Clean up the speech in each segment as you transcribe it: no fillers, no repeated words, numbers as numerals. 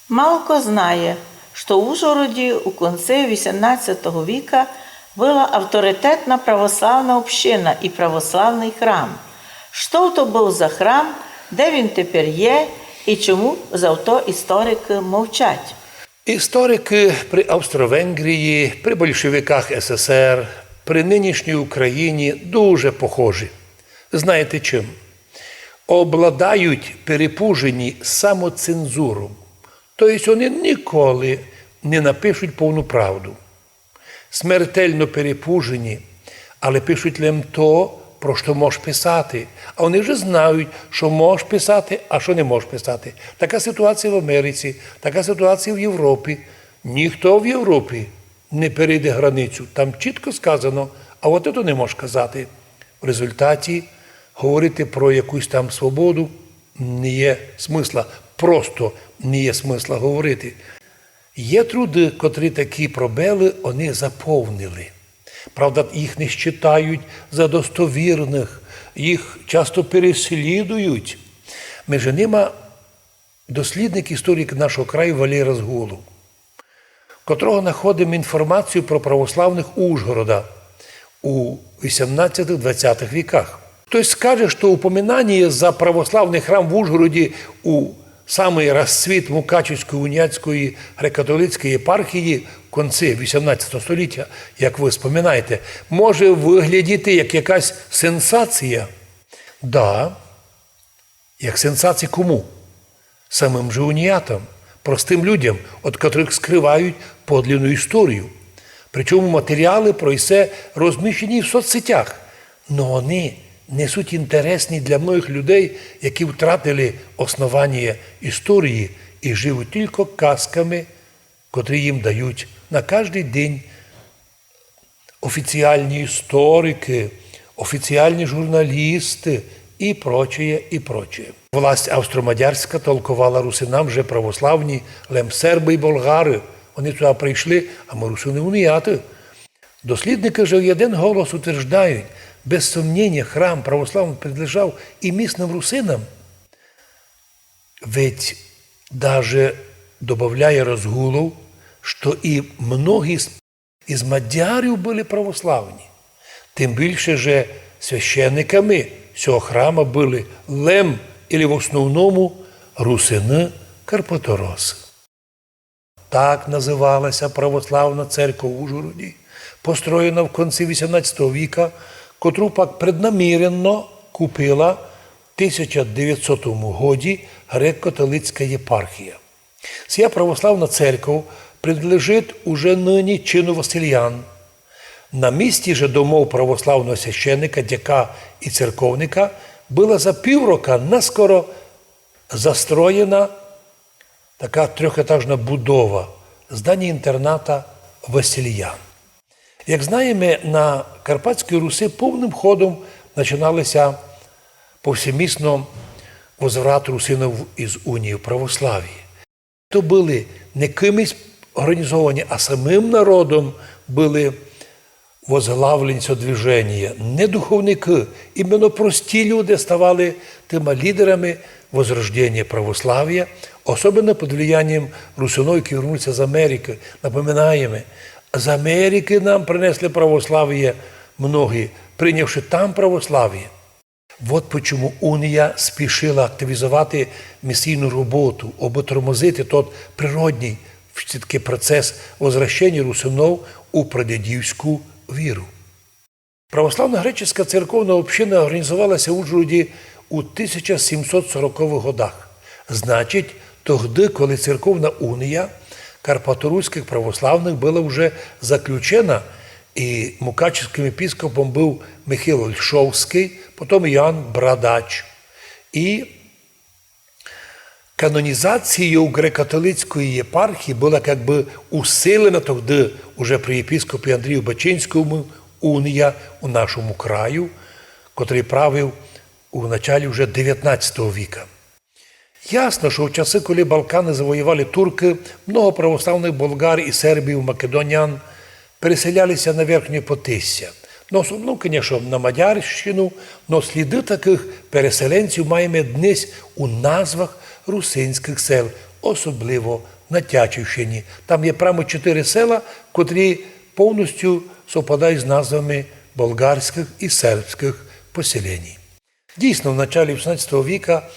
Мало кто знает, что в Ужгороде у конце XVIII века была авторитетна православна община і православний храм. Що то був за храм, де він тепер є і чому завто історики мовчать? Історики при Австро-Венгрії, при большевиках СССР, при нинішній Україні дуже похожі. Знаєте чим? Обладають перепужені самоцензуром. Тобто вони ніколи не напишуть повну правду. Смертельно перепужені, але пишуть лише то, про що можеш писати. А вони вже знають, що можеш писати, а що не можеш писати. Така ситуація в Америці, така ситуація в Європі. Ніхто в Європі не перейде границю. Там чітко сказано, а от це не можеш казати. В результаті говорити про якусь там свободу не є смисла. Просто не є смисла говорити. Є труди, котрі такі пробели вони заповнили. Правда, їх не вважають за достовірних, їх часто переслідують. Між ними дослідник історик нашого краю Валерій Разгулов, котрого знаходимо інформацію про православних Ужгорода у 18-20 віках. Хтось скаже, що упоминання за православний храм в Ужгороді у самий розцвіт Мукачівської уніатської греко-католицької єпархії в кінці 18 століття, як ви споминаєте, може виглядіти як якась сенсація. Да, як сенсація кому? Самим же уніатам, простим людям, від котрих скривають подлинну історію. Причому матеріали про це розміщені в соцсетях, але вони несуть інтересні для многих людей, які втратили основання історії і живуть тільки казками, котрі їм дають на кожен день офіційні історики, офіційні журналісти і прочее, і прочее. Власть австро-мадярська толкувала русинам вже православні, лем серби і болгари. Вони туди прийшли, а ми русини уніяти. Дослідники же в один голос утверждають, без сомнения, храм православный принадлежал и местным русинам. Ведь даже добавляя Разгулов, что и многие из мадярів были православні. Тим більше же священниками цього храма були лем, или в основному русини-карпатороси. Так називалася православна церква в Ужгороді, построєна в кінці 18 віка, котру пак преднаміренно купила в 1900 годі греко-католицька єпархія. Ця православна церква принадлежить уже нині чину Васильян. На місці же домов православного священника, дяка і церковника була за півроку наскоро застроєна така трьохетажна будова здання інтерната Васильян. Як знаємо, на Карпатській Русі повним ходом починалися повсемісно возврат русинів із унії православ'я. То були не кимось організовані, а самим народом були возглавлені цього движення, не духовники, іменно прості люди ставали тими лідерами возрождення православ'я, особливо під влиянням русинів, які вернулися з Америки. Напоминаємо, з Америки нам принесли православ'я многі, прийнявши там православ'я. От чому унія спішила активізувати місійну роботу, аби тормозити той природній все-таки процес возвращення русинів у прадідівську віру. Православна греческа церковна община організувалася в Ужгороді у 1740-х годах. Значить, тоді, коли церковна унія карпаторуських православних була вже заключена, і мукачівським епископом був Михайло Льшовський, потім Іоанн Брадач. І канонізація греко-католицької єпархії була якби усилена тоді уже при епископі Андрію Бачинському унія у нашому краю, котрий правив у началі вже 19 віка. Ясно, що в часи, коли Балкани завоювали турки, много православних болгар і сербів, македонян переселялися на Верхнє Потисся. Ну, звісно, на Мадярщину, але сліди таких переселенців маємо днесь у назвах русинських сел, особливо на Тячівщині. Там є прямо 4 села, котрі повністю совпадають з назвами болгарських і сербських поселень. Дійсно, в началі 18 віка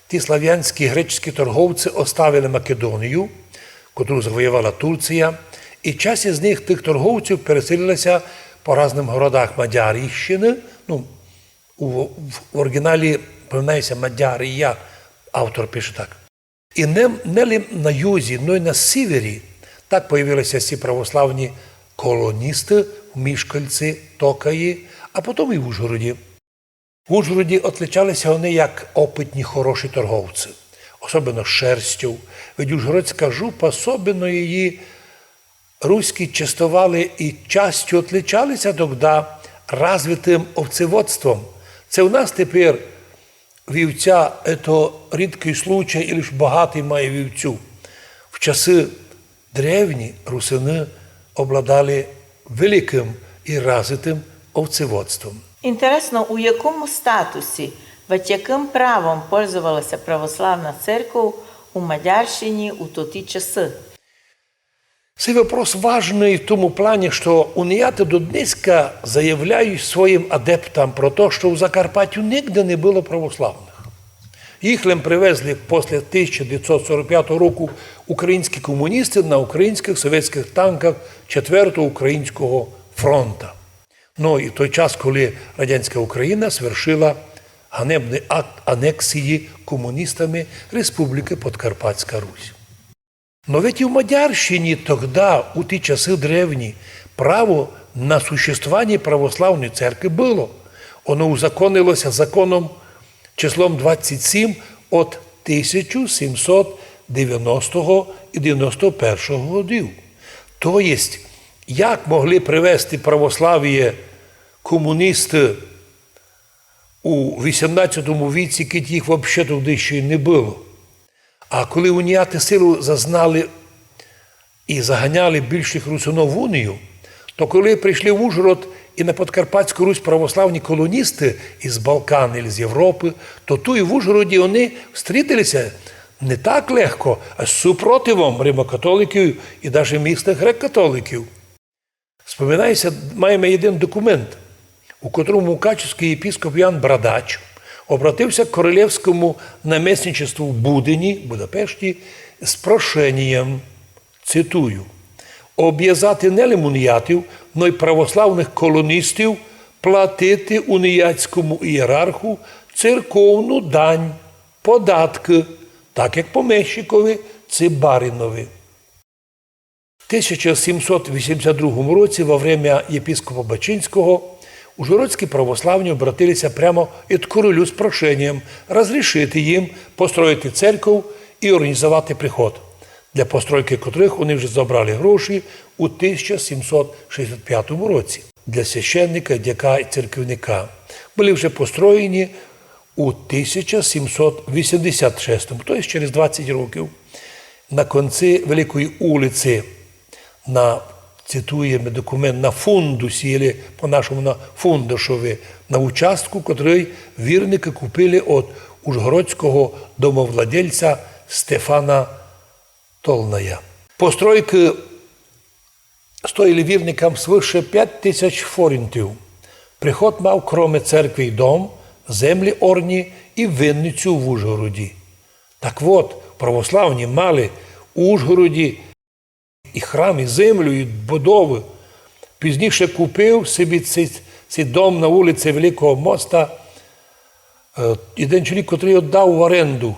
ті слав'янські греческі торговці оставили Македонію, котру завоювала Турція, і часть з них, тих торговців, переселилися по різним городах Мадяріщини. В оригіналі поминається Мадярія, автор пише так. І не на юзі, но й на сівері так появилися ці православні колоністи в Мішкальці, Токаї, а потім і в Ужгороді. В Ужгороді отличалися вони як опитні, хороші торговці, особливо шерстю. Ведь ужгородська жупа, особливо її руські частували і частю отличалися тоді розвитим овцеводством. Це у нас тепер вівця – це рідкий случай, і лише багатий має вівцю. В часи древні русини обладали великим і розвитим овцеводством. Інтересно, у якому статусі, яким правом пользувалася православна церква у Мадярщині у ті часи? Цей вопрос важний в тому плані, що уніяти до днеска заявляють своїм адептам про те, що в Закарпаттю ніде не було православних. Їх лем привезли після 1945 року українські комуністи на українських совєтських танках 4-го Українського фронту. Ну і в той час, коли радянська Україна свершила ганебний акт анексії комуністами Республіки Подкарпатська Русь. Но ведь и в Мадярщине тогда, у ті часи древні, право на существование православної церкви було. Воно узаконилося законом числом 27 от 1790 і 91 годів. То єсть, як могли привести православ'я комуністи у 18 віці, коли їх взагалі туди ще й не було. А коли уніяти силу зазнали і заганяли більших русинов в унію, то коли прийшли в Ужгород і на Подкарпатську Русь православні колоністи із Балкан і з Європи, то тут і в Ужгороді вони встрітилися не так легко, а з супротивом римокатоликів і навіть місних грек-католиків. Споминається, маємо один документ, у котрому мукачівський єпископ Ян Брадач обратився к королівському намесничеству в Будені, Будапешті, з прошенням, цитую, «об'язати не лише уніятів, но й православних колоністів платити уніятському ієрарху церковну дань, податки, так як помещикові Цибаринові». В 1782 році, во время єпископа Бачинського, ужгородські православні обратилися прямо від королю з прошенням розрішити їм построїти церкву і організувати приход, для постройки котрих вони вже забрали гроші у 1765 році. Для священника, дяка і церківника були вже построєні у 1786, тобто через 20 років, на кінці Великої вулиці, цитуємо документ, на фундусі, або по-нашому на фундашові, на участку, котрий вірники купили від ужгородського домовладельця Стефана Толная. Постройки стоїли вірникам свише 5000 форінтів. Приход мав, кроме церкви й дом, землі орні і винницю в Ужгороді. Так от, православні мали у Ужгороді і храм, і землю, і будови. Пізніше купив собі цей дом на вулиці Великого моста один чоловік, який віддав в оренду.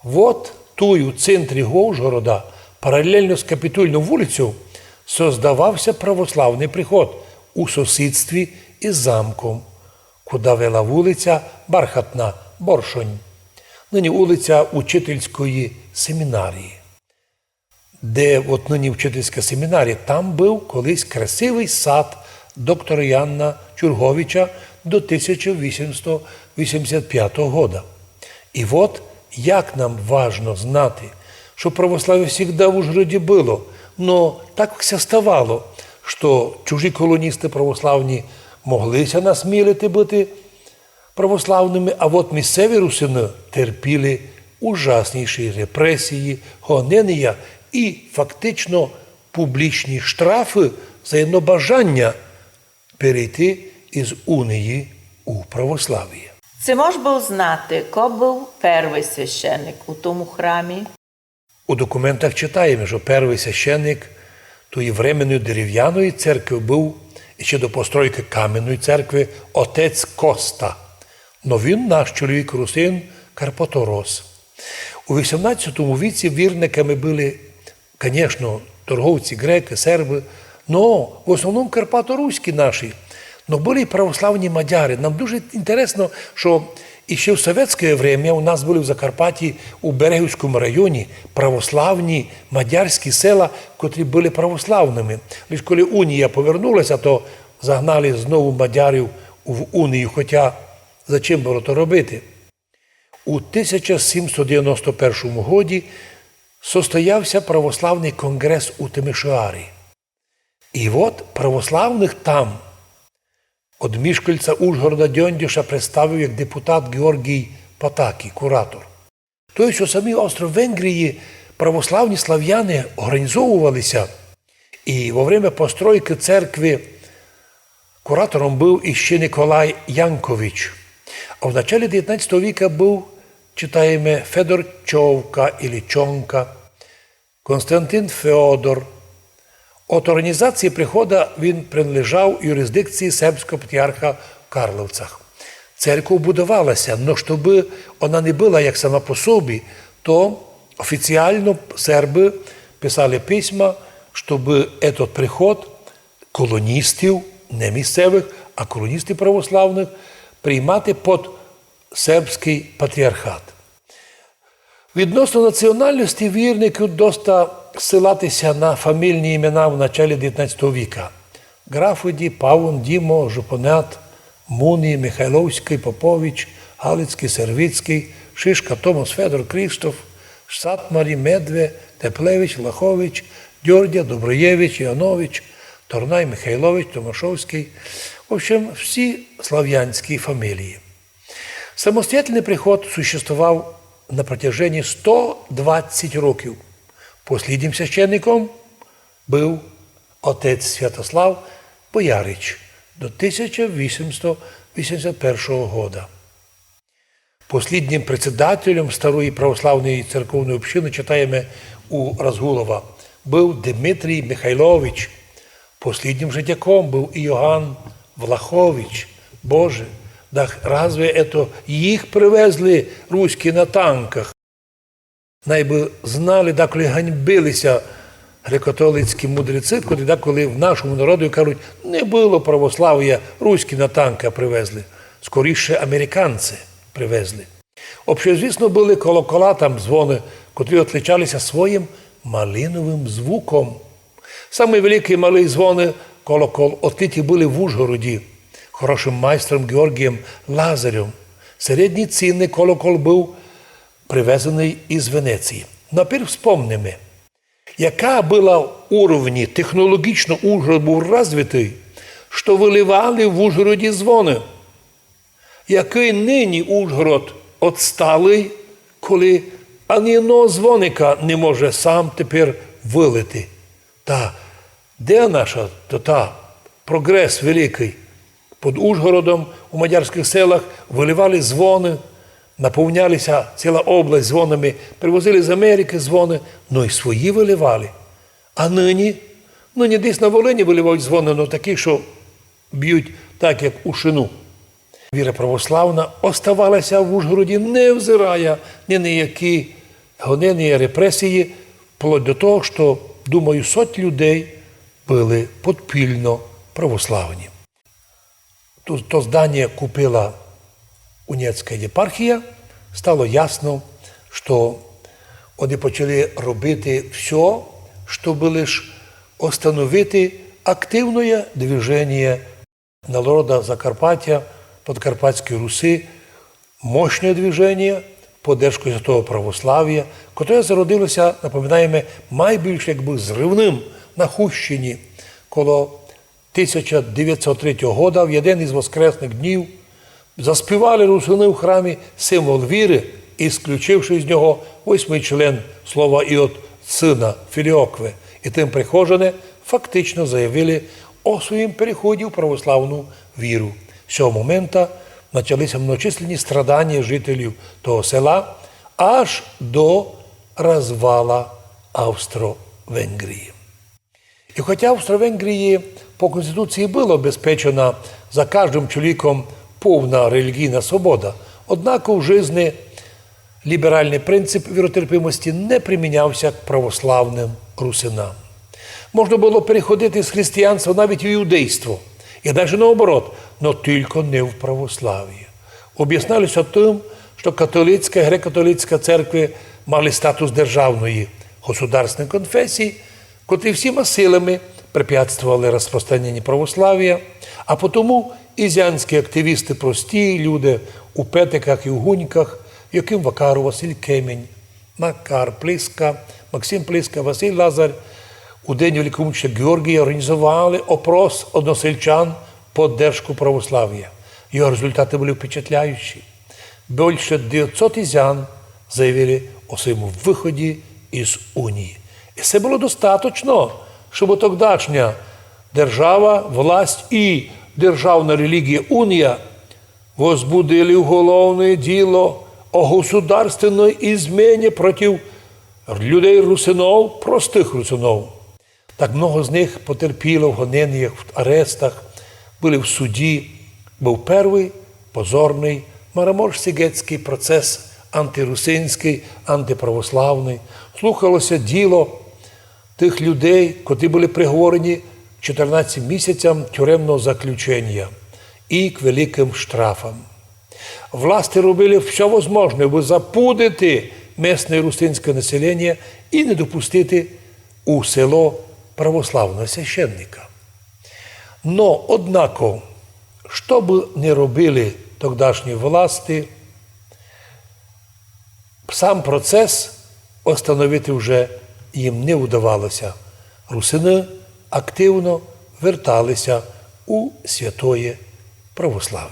От тут, у центрі Ужгорода, паралельно з Капітульною вулицею, создавався православний приход у сусідстві із замком, куди вела вулиця Бархатна, Боршонь, нині вулиця Учительської семінарії. Де от нині вчительська семінарія, там був колись красивий сад доктора Яна Чурговича до 1885 року. І от як нам важно знати, що православ'я завжди в Ужгороді було, но так все ставало, що чужі колоністи православні моглися насмілити бути православними, а от місцеві русини терпіли ужасніші репресії, гонення і фактично публічні штрафи за одно бажання перейти із унії у православ'я. Це мож був знати, ко був перший священник у тому храмі? У документах читаємо, що перший священник тої временної дерев'яної церкви був ще до постройки кам'яної церкви отець Коста. Но він наш чоловік русин Карпаторос. У 18 віці вірниками були, звісно, торговці, греки, серби, но в основному карпаторуські наші. Но були і православні мадяри. Нам дуже інтересно, що і ще в совєтське время у нас були в Закарпатті, у Берегівському районі, православні мадярські села, котрі були православними. Лише коли унія повернулася, то загнали знову мадярів в унію, хоча за чим було то робити? У 1791 році состоявся православний конгрес у Тимишоарі. І от православних там від мешкальця Ужгорода Дьондюша представив як депутат Георгій Патакі, куратор. Тобто, що самі остров Венгрії православні слав'яни організовувалися, і во время постройки церкви куратором був іще Николай Янкович. А в началі 19 віка був, читаємо, Федор Човка або Чонка, Константин Феодор. От організації приходу він принадлежав юрисдикції сербського патріарха в Карловцях. Церква будувалася, але щоб вона не була як сама по собі, то офіційно серби писали письма, щоб этот приход колоністів, не місцевих, а колоністів православних, приймати під сербський патріархат. Відносно національності вірників доста ссилатися на фамільні імена в началі 19 віка. Графоді, Павун, Дімо, Жупонят, Муні, Михайловський, Попович, Галицький, Сервицький, Шишка, Томас, Федор, Кріштоф, Сатмарі, Медве, Теплевич, Лахович, Дьордя, Доброєвич, Іонович, Торнай, Михайлович, Томашовський. В общем, всі слав'янські фамілії. Самостоятельний приход существував на протяжении 120 років. Посліднім священником був отець Святослав Боярич до 1881 року. Посліднім председателем Старої православної церковної общини, читаємо у Разгулова, був Дмитрій Михайлович. Посліднім же дяком був Іоганн Влахович. Боже, так разве это їх привезли руські на танках? Найби знали, коли ганьбилися греко-католицькі мудреці, коли в нашому народі кажуть, не було православ'я, руські на танках привезли. Скоріше американці привезли. Общезвісно, були колокола, там дзвони, котрі отличалися своїм малиновим звуком. Самі великі малий дзвони колокол отлиті були в Ужгороді хорошим майстром Георгієм Лазарем. Середній цінний колокол був привезений із Венеції. Напір вспомнимо, яка була уровні, технологічно Ужгород був розвитий, що виливали в Ужгороді дзвони. Який нині Ужгород відсталий, коли ані одного дзвоника не може сам тепер вилити. Та де наша прогрес великий? Під Ужгородом у мадярських селах виливали дзвони, наповнялися ціла область дзвонами, привозили з Америки дзвони, но й свої виливали. А нині десь на Волині виливають дзвони, но такі, що б'ють так, як у шину. Віра православна оставалася в Ужгороді, не взирає ні на які гонення, репресії, вплоть до того, що, думаю, сотні людей були підпільно православні. То здання купила Унецька єпархія, стало ясно, що вони почали робити все, щоб лише остановити активне движення народу Закарпаття, Подкарпатської Руси, мощне движення, поддержку святого православ'я, яке зародилося, напоминаємо, найбільш якби зривним на Хущині, коло 1903 року, в один із воскресних днів, заспівали русини в храмі символ віри, ісключивши з нього 8-й член слова «Іот» сина Філіокви і тим прихожане фактично заявили о своїм переході в православну віру. З цього моменту почалися многочисленні страдання жителів того села аж до розвала Австро-Венгрії. І хоча в Австро-Венгрії по Конституції була обезпечена за кожним чоловіком повна релігійна свобода, однак у житті ліберальний принцип віротерпимості не примінявся к православним русинам. Можна було переходити з християнства навіть у іудейство, і навіть наоборот, но тільки не в православ'я. Об'яснялося тим, що католицька і греко-католицька церкви мали статус державної государственної конфесії, котрі всіма силами препятствували розпространенню православ'я, а потому ізянські активісти, прості люди у Петиках і у Гуньках, Яким Вакаров, Василь Кемень, Макар Плиска, Максим Плиска, Василь Лазар у день великомученика Георгія організували опрос односельчан поддержку православ'я. Його результати були впечатляючі. Більше 900 ізян заявили о своєму виході із Унії. І це було достатньо, щоб тогдашня держава, власть і державна релігія Унія возбудили уголовне діло о государственной измене против людей русинов, простих русинов. Так много з них потерпіло в гоненнях, в арестах, були в суді. Був перший позорний Марамор-Сігетський процес, антирусинський, антиправославний. Слухалося діло тих людей, котрі були приговорені 14 місяцям тюремного заключення і к великим штрафам. Власти робили все можливе, аби запудити місне русинське населення і не допустити у село православного священника. Но, однако, що б не робили тогдашні власти, сам процес остановити вже їм не вдавалося. Русини активно верталися у святоє православ'я.